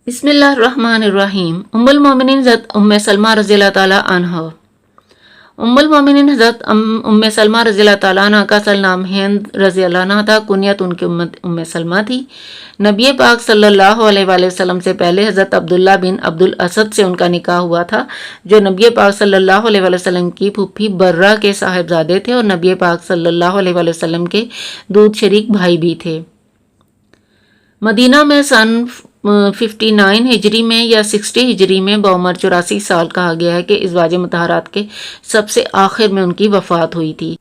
بسم اللہ الرحمن الرحیم۔ ام المومنین حضرت ام سلمہ رضی اللہ تعالیٰ عنہ۔ ام المومنین حضرت ام سلمہ رضی اللہ تعالیٰ عنہ کا اصل نام ہند رضی اللہ عنہ تھا، کنیت ان کی ام سلمہ تھی۔ نبی پاک صلی اللہ علیہ وآلہ وسلم سے پہلے حضرت عبداللہ بن عبد الاسد سے ان کا نکاح ہوا تھا، جو نبی پاک صلی اللہ علیہ وآلہ وسلم کی پھوپھی برہ کے صاحبزادے تھے اور نبی پاک صلی اللہ علیہ وآلہ وسلم کے دودھ شریک بھائی بھی تھے۔ مدینہ میں سن 59 ہجری میں یا 60 ہجری میں بعمر 84 سال کہا گیا ہے کہ ازواج مطہرات کے سب سے آخر میں ان کی وفات ہوئی تھی۔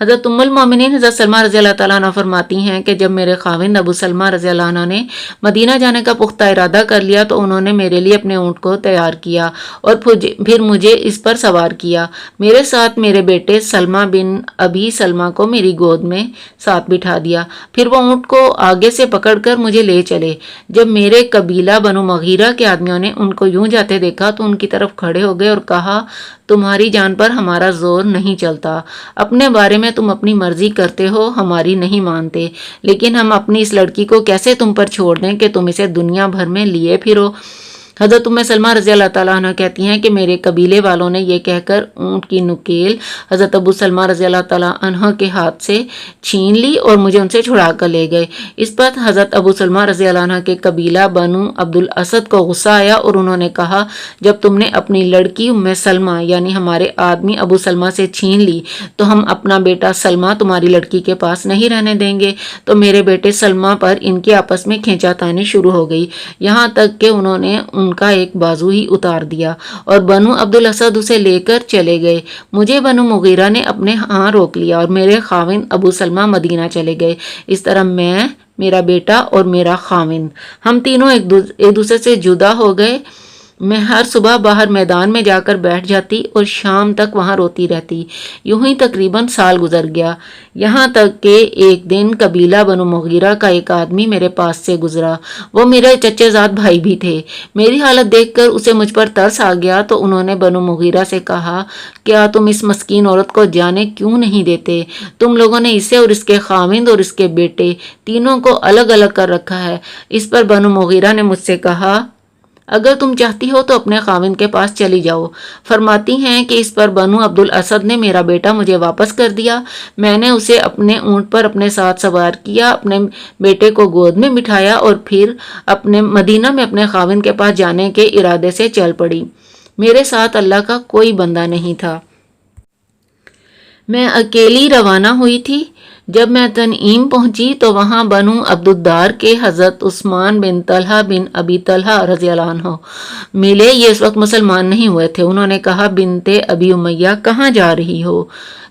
حضرت ام المومنین حضرت سلمہ رضی اللہ تعالیٰ عنہ فرماتی ہیں کہ جب میرے خاوند ابو سلمہ رضی اللہ عنہ نے مدینہ جانے کا پختہ ارادہ کر لیا تو انہوں نے میرے لیے اپنے اونٹ کو تیار کیا اور پھر مجھے اس پر سوار کیا۔ میرے ساتھ میرے بیٹے سلمہ بن ابی سلمہ کو میری گود میں ساتھ بٹھا دیا، پھر وہ اونٹ کو آگے سے پکڑ کر مجھے لے چلے۔ جب میرے قبیلہ بنو مغیرہ کے آدمیوں نے ان کو یوں جاتے دیکھا تو ان کی طرف کھڑے ہو گئے اور کہا، تمہاری جان پر ہمارا زور نہیں چلتا، اپنے بارے میں تم اپنی مرضی کرتے ہو، ہماری نہیں مانتے، لیکن ہم اپنی اس لڑکی کو کیسے تم پر چھوڑ دیں کہ تم اسے دنیا بھر میں لیے پھرو۔ حضرت ام سلمہ رضی اللہ تعالیٰ عنہ کہتی ہیں کہ میرے قبیلے والوں نے یہ کہہ کر اونٹ کی نکیل حضرت ابو سلمہ رضی اللہ تعالیٰ عنہ کے ہاتھ سے چھین لی اور مجھے ان سے چھڑا کر لے گئے۔ اس پر حضرت ابو سلمہ رضی اللہ عنہ کے قبیلہ بنو عبد الاسد کو غصہ آیا اور انہوں نے کہا، جب تم نے اپنی لڑکی ام سلمہ یعنی ہمارے آدمی ابو سلمہ سے چھین لی تو ہم اپنا بیٹا سلمہ تمہاری لڑکی کے پاس نہیں رہنے دیں گے۔ تو میرے بیٹے سلمہ پر ان کے آپس میں کھینچا تانی شروع ہو گئی، یہاں تک کہ انہوں نے ان کا ایک بازو ہی اتار دیا اور بنو عبد الاسد اسے لے کر چلے گئے۔ مجھے بنو مغیرہ نے اپنے ہاں روک لیا اور میرے خاوند ابو سلمہ مدینہ چلے گئے۔ اس طرح میں، میرا بیٹا اور میرا خاوند، ہم تینوں ایک دوسرے سے جدا ہو گئے۔ میں ہر صبح باہر میدان میں جا کر بیٹھ جاتی اور شام تک وہاں روتی رہتی۔ یوں ہی تقریباً سال گزر گیا، یہاں تک کہ ایک دن قبیلہ بنو مغیرہ کا ایک آدمی میرے پاس سے گزرا۔ وہ میرے چچے زاد بھائی بھی تھے۔ میری حالت دیکھ کر اسے مجھ پر ترس آ گیا تو انہوں نے بنو مغیرہ سے کہا، کیا تم اس مسکین عورت کو جانے کیوں نہیں دیتے؟ تم لوگوں نے اسے اور اس کے خاوند اور اس کے بیٹے تینوں کو الگ الگ کر رکھا ہے۔ اس پر بنو مغیرہ نے مجھ سے کہا، اگر تم چاہتی ہو تو اپنے خاوند کے پاس چلی جاؤ۔ فرماتی ہیں کہ اس پر بنو عبد الاسد نے میرا بیٹا مجھے واپس کر دیا۔ میں نے اسے اپنے اونٹ پر اپنے ساتھ سوار کیا، اپنے بیٹے کو گود میں بٹھایا اور پھر اپنے مدینہ میں اپنے خاوند کے پاس جانے کے ارادے سے چل پڑی۔ میرے ساتھ اللہ کا کوئی بندہ نہیں تھا، میں اکیلی روانہ ہوئی تھی۔ جب میں تنعیم پہنچی تو وہاں بنو عبد الدار کے حضرت عثمان بن طلحہ بن ابی طلحہ رضی اللہ عنہ ملے۔ یہ اس وقت مسلمان نہیں ہوئے تھے۔ انہوں نے کہا، بنت ابی امیہ کہاں جا رہی ہو؟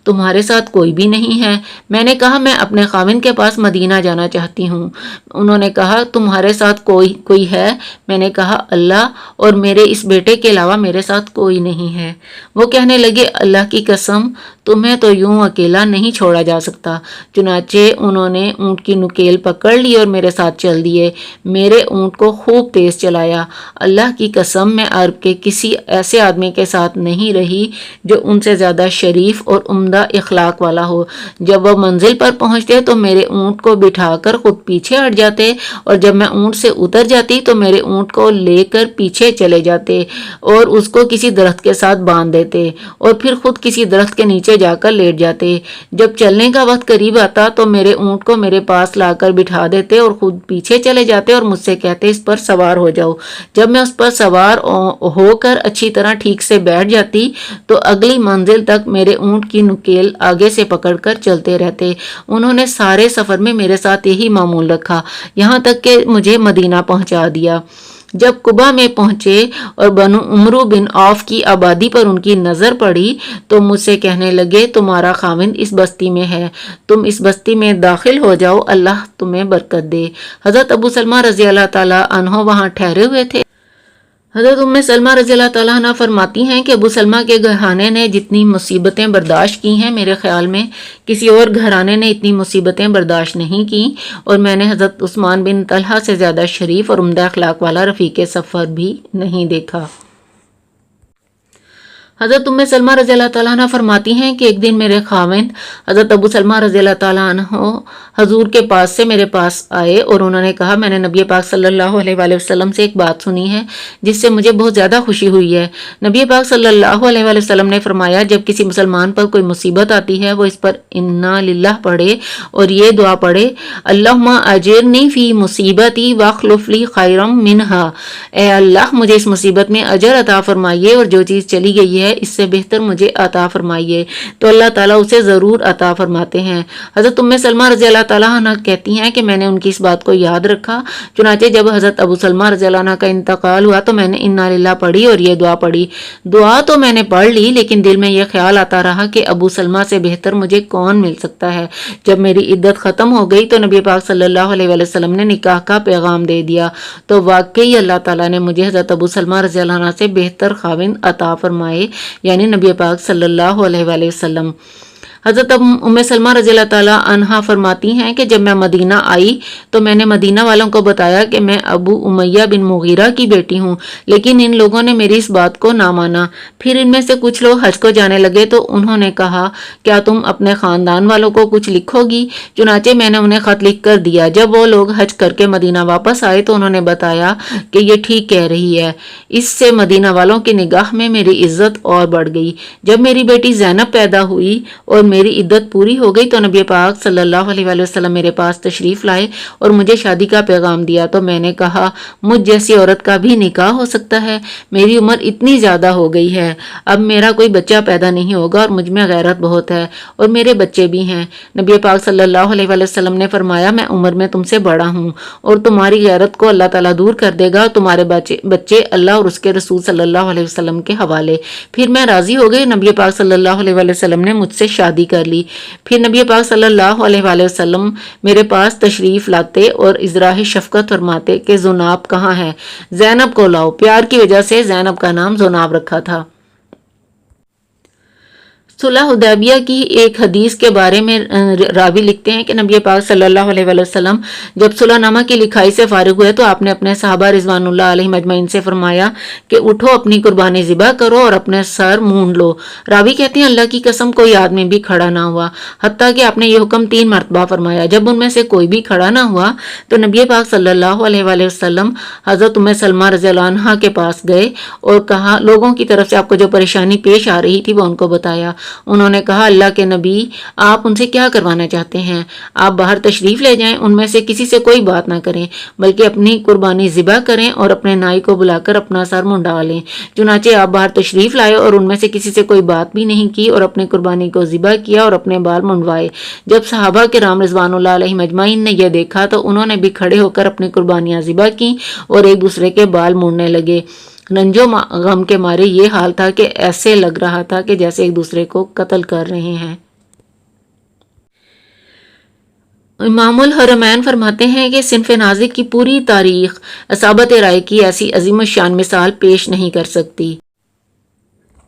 تمہارے ساتھ کوئی بھی نہیں ہے؟ میں نے کہا، میں اپنے خاوند کے پاس مدینہ جانا چاہتی ہوں۔ انہوں نے کہا، تمہارے ساتھ کوئی ہے؟ میں نے کہا، اللہ اور میرے اس بیٹے کے علاوہ میرے ساتھ کوئی نہیں ہے۔ وہ کہنے لگے، اللہ کی قسم، تمہیں تو یوں اکیلا نہیں چھوڑا جا سکتا۔ چنانچہ انہوں نے اونٹ کی نکیل پکڑ لی اور میرے ساتھ چل دیے۔ میرے اونٹ کو خوب تیز چلایا۔ اللہ کی قسم، میں عرب کے کسی ایسے آدمی کے ساتھ نہیں رہی جو ان سے زیادہ شریف اور عمدہ اخلاق والا ہو۔ جب وہ منزل پر پہنچتے تو میرے اونٹ کو بٹھا کر خود پیچھے ہٹ جاتے اور جب میں اونٹ سے اتر جاتی تو میرے اونٹ کو لے کر پیچھے چلے جاتے اور اس کو کسی درخت کے ساتھ باندھ دیتے اور پھر خود کسی درخت کے نیچے جا کر لیٹ جاتے۔ جب چلنے کا وقت قریب آتا تو میرے اونٹ کو میرے پاس لا کر بٹھا دیتے اور خود پیچھے چلے جاتے اور مجھ سے کہتے، اس پر سوار ہو جاؤ۔ جب میں اس پر سوار ہو کر اچھی طرح ٹھیک سے بیٹھ جاتی تو اگلی منزل تک میرے اونٹ کی نکیل آگے سے پکڑ کر چلتے رہتے۔ انہوں نے سارے سفر میں میرے ساتھ یہی معمول رکھا، یہاں تک کہ مجھے مدینہ پہنچا دیا۔ جب قبا میں پہنچے اور بنو عمرو بن عوف کی آبادی پر ان کی نظر پڑی تو مجھ سے کہنے لگے، تمہارا خاوند اس بستی میں ہے، تم اس بستی میں داخل ہو جاؤ، اللہ تمہیں برکت دے۔ حضرت ابو سلمہ رضی اللہ تعالیٰ عنہ وہاں ٹھہرے ہوئے تھے۔ حضرت ام سلمہ رضی اللہ تعالیٰ عنہ فرماتی ہیں کہ ابو سلمہ کے گھرانے نے جتنی مصیبتیں برداشت کی ہیں، میرے خیال میں کسی اور گھرانے نے اتنی مصیبتیں برداشت نہیں کی، اور میں نے حضرت عثمان بن طلحہ سے زیادہ شریف اور عمدہ اخلاق والا رفیق سفر بھی نہیں دیکھا۔ حضرت سلمہ رضی اللہ تعالیٰ عنہ فرماتی ہیں کہ ایک دن میرے خاوند حضرت ابو سلمہ رضی اللہ تعالیٰ عنہ حضور کے پاس سے میرے پاس آئے اور انہوں نے کہا میں نے نبی پاک صلی اللہ علیہ وآلہ وسلم سے ایک بات سنی ہے جس سے مجھے بہت زیادہ خوشی ہوئی ہے۔ نبی پاک صلی اللہ علیہ وآلہ وسلم نے فرمایا جب کسی مسلمان پر کوئی مصیبت آتی ہے وہ اس پر انا للہ پڑھے اور یہ دعا پڑھے اللہم اجرنی فی مصیبتی واخلف لی خیرا منہا، اے اللہ مجھے اس مصیبت میں اجر عطا فرمائیے اور جو چیز چلی گئی ہے اس سے بہتر مجھے عطا فرمائیے، تو اللہ تعالیٰ اسے ضرور عطا فرماتے ہیں۔ حضرت سلمہ رضی اللہ تعالیٰ عنہ کہتی ہیں کہ میں نے ان کی اس بات کو یاد رکھا، چنانچہ جب حضرت ابو سلمہ رضی اللہ عنہ کا انتقال ہوا تو میں نے انا للہ پڑھی اور یہ دعا پڑھی۔ دعا تو میں نے پڑھ لی لیکن دل میں یہ خیال آتا رہا کہ ابو سلمہ سے بہتر مجھے کون مل سکتا ہے۔ جب میری عدت ختم ہو گئی تو نبی پاک صلی اللہ علیہ وآلہ وسلم نے نکاح کا پیغام دے دیا، تو واقعی اللہ تعالیٰ نے مجھے حضرت ابو سلمہ رضی اللہ عنہ سے بہتر خاوند عطا فرمائے، یعنی نبی پاک صلی اللہ علیہ وآلہ وسلم۔ حضرت سلمہ رضی اللہ تعالیٰ عنہا فرماتی ہیں کہ جب میں مدینہ آئی تو میں نے مدینہ والوں کو بتایا کہ میں ابو امیہ بن مغیرہ کی بیٹی ہوں، لیکن ان لوگوں نے میری اس بات کو نہ مانا۔ پھر ان میں سے کچھ لوگ حج کو جانے لگے تو انہوں نے کہا کیا تم اپنے خاندان والوں کو کچھ لکھو گی؟ چنانچہ میں نے انہیں خط لکھ کر دیا۔ جب وہ لوگ حج کر کے مدینہ واپس آئے تو انہوں نے بتایا کہ یہ ٹھیک کہہ رہی ہے۔ اس سے مدینہ والوں کی نگاہ میں میری عزت اور بڑھ گئی۔ جب میری بیٹی زینب پیدا ہوئی اور میری عدت پوری ہو گئی تو نبی پاک صلی اللہ علیہ وآلہ وسلم میرے پاس تشریف لائے اور مجھے شادی کا پیغام دیا، تو میں نے کہا مجھ جیسی عورت کا بھی نکاح ہو سکتا ہے؟ میری عمر اتنی زیادہ ہو گئی ہے، اب میرا کوئی بچہ پیدا نہیں ہوگا اور مجھ میں غیرت بہت ہے اور میرے بچے بھی ہیں۔ نبی پاک صلی اللہ علیہ وآلہ وسلم نے فرمایا میں عمر میں تم سے بڑا ہوں اور تمہاری غیرت کو اللہ تعالیٰ دور کر دے گا اور تمہارے بچے اللہ اور اس کے رسول صلی اللہ علیہ وسلم کے حوالے۔ پھر میں راضی ہو گئی، نبی پاک صلی اللہ علیہ وآلہ وسلم نے مجھ سے شادی کر لی۔ پھر نبی پاک صلی اللہ علیہ وآلہ وسلم میرے پاس تشریف لاتے اور اظہار شفقت فرماتے کہ زناب کہاں ہے؟ زینب کو لاؤ۔ پیار کی وجہ سے زینب کا نام زناب رکھا تھا۔ صلح حدیبیہ کی ایک حدیث کے بارے میں راوی لکھتے ہیں کہ نبی پاک صلی اللہ علیہ وآلہ وسلم جب صلح نامہ کی لکھائی سے فارغ ہوئے تو آپ نے اپنے صحابہ رضوان اللہ علیہ مجمعین سے فرمایا کہ اٹھو اپنی قربانی ذبح کرو اور اپنے سر مونڈ لو۔ راوی کہتے ہیں اللہ کی قسم کوئی آدمی بھی کھڑا نہ ہوا، حتیٰ کہ آپ نے یہ حکم 3 مرتبہ فرمایا۔ جب ان میں سے کوئی بھی کھڑا نہ ہوا تو نبی پاک صلی اللہ علیہ وآلہ وسلم حضرت سلمہ رضی اللہ عنہا کے پاس گئے اور کہا لوگوں کی طرف سے آپ کو جو پریشانی پیش آ رہی تھی وہ ان کو بتایا۔ انہوں نے کہا اللہ کے نبی آپ ان سے کیا کروانا چاہتے ہیں؟ آپ باہر تشریف لے جائیں، ان میں سے کسی سے کوئی بات نہ کریں بلکہ اپنی قربانی ذبح کریں اور اپنے نائی کو بلا کر اپنا سر منڈا لیں۔ چنانچہ آپ باہر تشریف لائے اور ان میں سے کسی سے کوئی بات بھی نہیں کی اور اپنی قربانی کو ذبح کیا اور اپنے بال منڈوائے۔ جب صحابہ کرام رضوان اللہ علیہ مجمعین نے یہ دیکھا تو انہوں نے بھی کھڑے ہو کر اپنی قربانیاں ذبح کی اور ایک دوسرے کے بال مونڈنے لگے۔ رنجو غم کے مارے یہ حال تھا کہ ایسے لگ رہا تھا کہ جیسے ایک دوسرے کو قتل کر رہے ہیں۔ امام الحرمین فرماتے ہیں کہ صنف نازک کی پوری تاریخ اصابت رائے کی ایسی عظیم الشان مثال پیش نہیں کر سکتی۔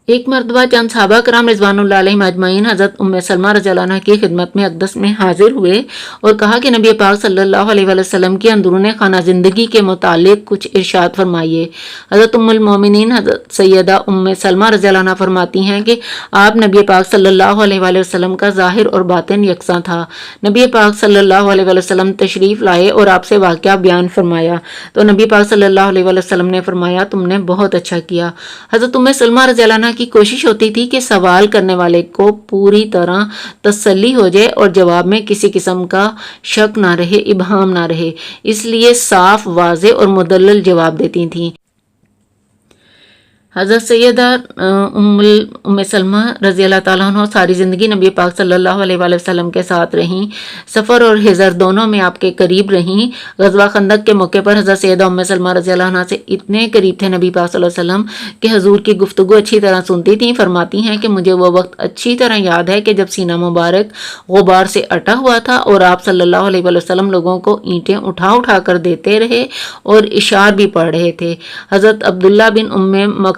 ایک مرتبہ چند صحابہ کرام رضوان اللہ علیہ مجمعین حضرت سلمہ رضی اللہ عنہ کی خدمت میں اقدس میں حاضر ہوئے اور کہا کہ نبی پاک صلی اللہ علیہ وآلہ وسلم کی اندرون خانہ زندگی کے متعلق کچھ ارشاد فرمائیے۔ حضرت المومنین حضرت سیدہ سلمہ رضی اللہ عنہ فرماتی ہیں کہ آپ نبی پاک صلی اللہ علیہ وآلہ وسلم کا ظاہر اور باطن یکساں تھا۔ نبی پاک صلی اللہ علیہ وآلہ وسلم تشریف لائے اور آپ سے واقعہ بیان فرمایا تو نبی پاک صلی اللہ علیہ وآلہ وسلم نے فرمایا تم نے بہت اچھا کیا۔ حضرت سلمہ رضی اللہ عنہ کی کوشش ہوتی تھی کہ سوال کرنے والے کو پوری طرح تسلی ہو جائے اور جواب میں کسی قسم کا شک نہ رہے، ابہام نہ رہے، اس لیے صاف، واضح اور مدلل جواب دیتی تھیں۔ حضرت سیدہ سلمہ رضی اللہ تعالیٰ عنہ ساری زندگی نبی پاک صلی اللہ علیہ وآلہ وسلم کے ساتھ رہیں، سفر اور حضر دونوں میں آپ کے قریب رہیں۔ غزوہ خندق کے موقع پر حضرت سیدہ سلمہ رضی اللہ عنہ سے اتنے قریب تھے نبی پاک صلی اللہ علیہ وسلم کہ حضور کی گفتگو اچھی طرح سنتی تھیں۔ فرماتی ہیں کہ مجھے وہ وقت اچھی طرح یاد ہے کہ جب سینہ مبارک غبار سے اٹا ہوا تھا اور آپ صلی اللہ علیہ وآلہ وسلم لوگوں کو اینٹیں اٹھا کر دیتے رہے اور اشعار بھی پڑھ رہے تھے۔ حضرت عبداللہ بن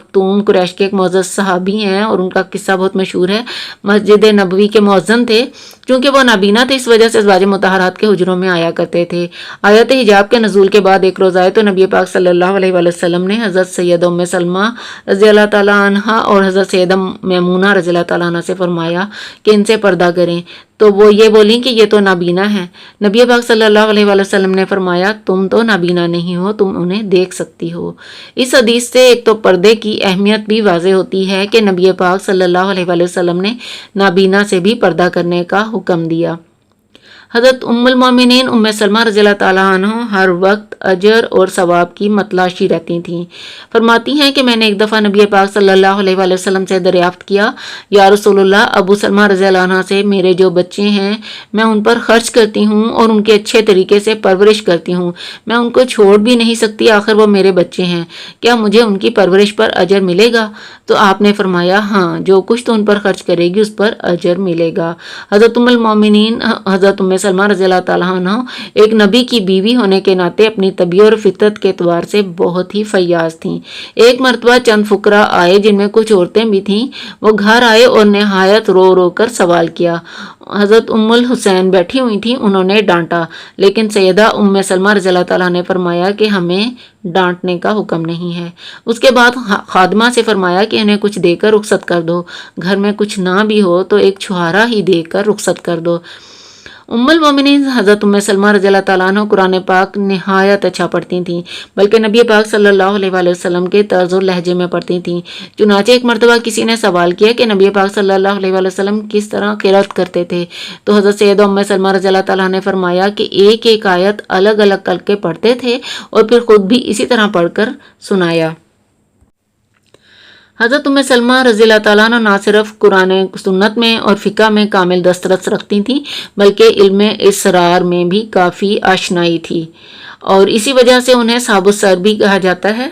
مختوم قریش کے ایک معزز صحابی ہیں اور ان کا قصہ بہت مشہور ہے. مسجد نبوی کے مؤذن تھے. چونکہ وہ نابینا تھے اس وجہ سے ازواج مطہرات کے حجروں میں آیا کرتے تھے. آیت حجاب کے نزول کے بعد ایک روز آئے تو نبی پاک صلی اللہ علیہ وآلہ وسلم نے حضرت سیدہ ام سلمہ رضی اللہ تعالیٰ عنہ اور حضرت سیدہ میمونہ رضی اللہ تعالیٰ عنہ سے فرمایا کہ ان سے پردہ کریں. تو وہ یہ بولیں کہ یہ تو نابینا ہیں. نبی پاک صلی اللہ علیہ وآلہ وسلم نے فرمایا تم تو نابینا نہیں ہو، تم انہیں دیکھ سکتی ہو. اس حدیث سے ایک تو پردے کی اہمیت بھی واضح ہوتی ہے کہ نبی پاک صلی اللہ علیہ وآلہ وسلم نے نابینا سے بھی پردہ کرنے کا حکم دیا. حضرت ام المومنین ام سلمہ رضی اللہ تعالیٰ عنہ ہر وقت اجر اور ثواب کی متلاشی رہتی تھیں. فرماتی ہیں کہ میں نے ایک دفعہ نبی پاک صلی اللہ علیہ وآلہ وسلم سے دریافت کیا، یا رسول اللہ، ابو سلمہ رضی اللہ عنہ سے میرے جو بچے ہیں میں ان پر خرچ کرتی ہوں اور ان کے اچھے طریقے سے پرورش کرتی ہوں، میں ان کو چھوڑ بھی نہیں سکتی، آخر وہ میرے بچے ہیں، کیا مجھے ان کی پرورش پر اجر ملے گا؟ تو آپ نے فرمایا ہاں، جو کچھ تو ان پر خرچ کرے گی اس پر اجر ملے گا. حضرت ام المومنین حضرت ام سلمہ رضی اللہ تعالیٰ عنہ ایک نبی کی بیوی ہونے کے ناطے اپنی طبیعت اور فطرت کے اعتبار سے بہت ہی فیاض تھیں. ایک مرتبہ چند فقراء آئے جن میں کچھ عورتیں بھی تھیں. وہ گھر آئے اور نہایت رو رو کر سوال کیا. حضرت ام الحسین بیٹھی ہوئی تھیں، انہوں نے ڈانٹا، لیکن سیدہ ام سلمہ رضی اللہ تعالیٰ نے فرمایا کہ ہمیں ڈانٹنے کا حکم نہیں ہے. اس کے بعد خادمہ سے فرمایا کہ انہیں کچھ دے کر رخصت کر دو، گھر میں کچھ نہ بھی ہو تو ایک چھہارا ہی دے کر رخصت کر دو. ام المومنین حضرت ام سلمہ رضی اللہ تعالیٰ عنہ قرآن پاک نہایت اچھا پڑھتی تھیں، بلکہ نبی پاک صلی اللہ علیہ وآلہ وسلم کے طرز و لہجے میں پڑھتی تھیں. چنانچہ ایک مرتبہ کسی نے سوال کیا کہ نبی پاک صلی اللہ علیہ وآلہ وسلم کس طرح قرأت کرتے تھے، تو حضرت سیدہ ام سلمہ رضی اللہ تعالیٰ نے فرمایا کہ ایک ایک آیت الگ الگ کر کے پڑھتے تھے اور پھر خود بھی اسی طرح پڑھ کر سنایا. حضرت ام سلمہ رضی اللہ تعالیٰ عنہ نہ صرف قرآن سنت میں اور فقہ میں کامل دسترس رکھتی تھیں بلکہ علم اسرار میں بھی کافی آشنائی تھی، اور اسی وجہ سے انہیں صاحب السر بھی کہا جاتا ہے.